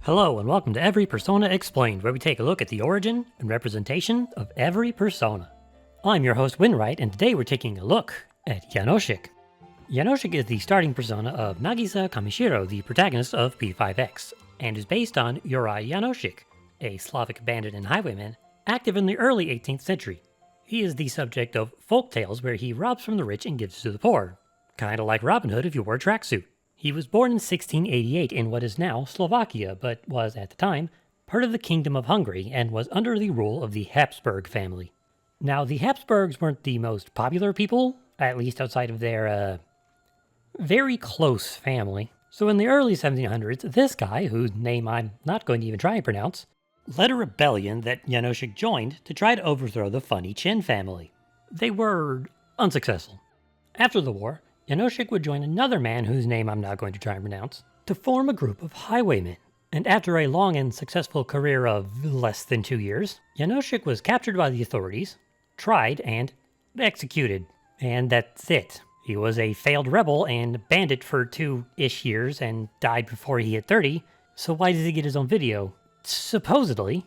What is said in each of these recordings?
Hello and welcome to Every Persona Explained, where we take a look at the origin and representation of every persona. I'm your host Winwright, and today we're taking a look at Janosik. Janosik is the starting persona of Nagisa Kamishiro, the protagonist of P5X, and is based on Yurei Janosik, a Slavic bandit and highwayman active in the early 18th century. He is the subject of folk tales where he robs from the rich and gives to the poor, kinda like Robin Hood if you wore a tracksuit. He was born in 1688 in what is now Slovakia, but was, at the time, part of the Kingdom of Hungary and was under the rule of the Habsburg family. Now, the Habsburgs weren't the most popular people, at least outside of their, very close family. So in the early 1700s, this guy, whose name I'm not going to even try and pronounce, led a rebellion that Janosik joined to try to overthrow the Funny Chin family. They were unsuccessful. After the war, Janosik would join another man whose name I'm not going to try and pronounce, to form a group of highwaymen. And after a long and successful career of less than 2 years, Janosik was captured by the authorities, tried, and executed. And that's it. He was a failed rebel and bandit for 2-ish years and died before he hit 30, so why does he get his own video? Supposedly,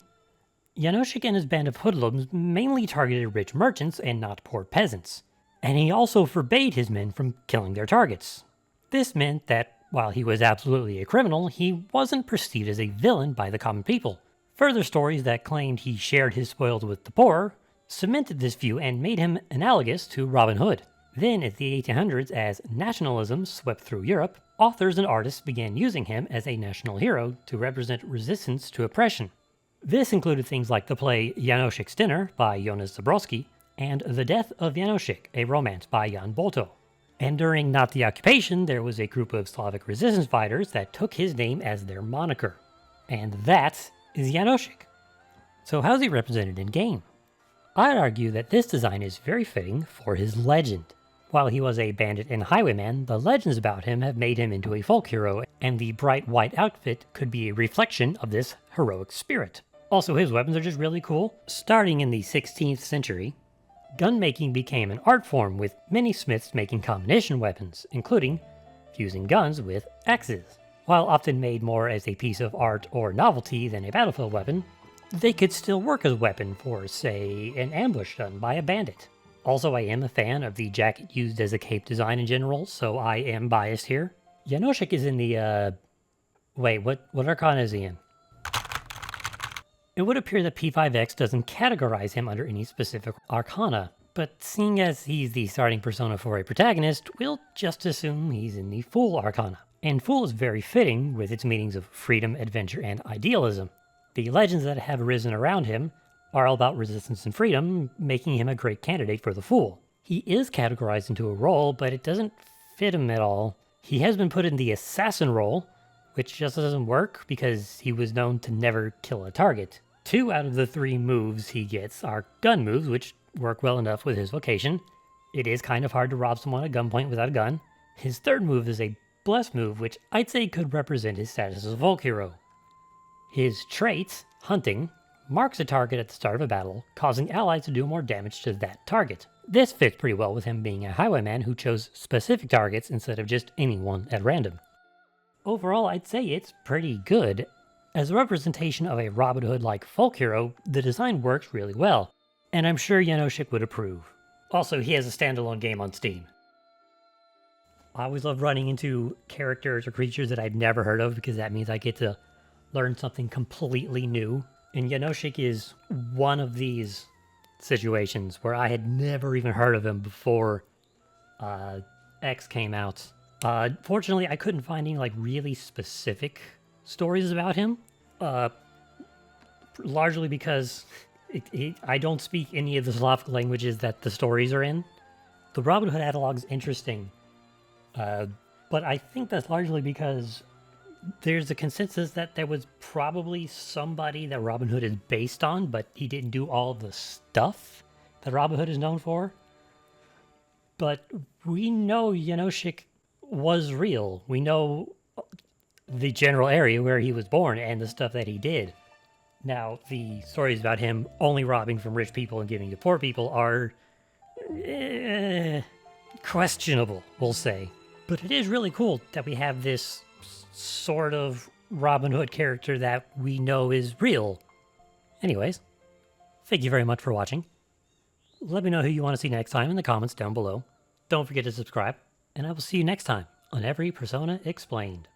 Janosik and his band of hoodlums mainly targeted rich merchants and not poor peasants. And he also forbade his men from killing their targets. This meant that, while he was absolutely a criminal, he wasn't perceived as a villain by the common people. Further stories that claimed he shared his spoils with the poor cemented this view and made him analogous to Robin Hood. Then, in the 1800s, as nationalism swept through Europe, authors and artists began using him as a national hero to represent resistance to oppression. This included things like the play Janosik's Dinner by Jonas Zabrowski, and The Death of Janosik, a romance by Jan Bolto. And during Nazi occupation, there was a group of Slavic resistance fighters that took his name as their moniker. And that is Janosik. So how's he represented in game? I'd argue that this design is very fitting for his legend. While he was a bandit and highwayman, the legends about him have made him into a folk hero, and the bright white outfit could be a reflection of this heroic spirit. Also, his weapons are just really cool. Starting in the 16th century, gun-making became an art form, with many smiths making combination weapons, including fusing guns with axes. While often made more as a piece of art or novelty than a battlefield weapon, they could still work as a weapon for, say, an ambush done by a bandit. Also, I am a fan of the jacket used as a cape design in general, so I am biased here. Janosik is in the, wait, what arcana is he in? It would appear that P5X doesn't categorize him under any specific arcana, but seeing as he's the starting persona for a protagonist, we'll just assume he's in the Fool arcana. And Fool is very fitting with its meanings of freedom, adventure, and idealism. The legends that have arisen around him are all about resistance and freedom, making him a great candidate for the Fool. He is categorized into a role, but it doesn't fit him at all. He has been put in the assassin role, which just doesn't work because he was known to never kill a target. 2 out of the 3 moves he gets are gun moves, which work well enough with his vocation. It is kind of hard to rob someone at gunpoint without a gun. His 3rd move is a bless move, which I'd say could represent his status as a folk hero. His trait, hunting, marks a target at the start of a battle, causing allies to do more damage to that target. This fits pretty well with him being a highwayman who chose specific targets instead of just anyone at random. Overall, I'd say it's pretty good. As a representation of a Robin Hood-like folk hero, the design works really well, and I'm sure Janosik would approve. Also, he has a standalone game on Steam. I always love running into characters or creatures that I've never heard of because that means I get to learn something completely new. And Janosik is one of these situations where I had never even heard of him before X came out. Fortunately, I couldn't find any really specific stories about him, largely because I don't speak any of the Slavic languages that the stories are in. The Robin Hood analog is interesting, but I think that's largely because there's a consensus that there was probably somebody that Robin Hood is based on, but he didn't do all the stuff that Robin Hood is known for. But we know Janosik was real. We know the general area where he was born and the stuff that he did. Now, the stories about him only robbing from rich people and giving to poor people are questionable, we'll say. But it is really cool that we have this sort of Robin Hood character that we know is real. Anyways, thank you very much for watching. Let me know who you want to see next time in the comments down below. Don't forget to subscribe, and I will see you next time on Every Persona Explained.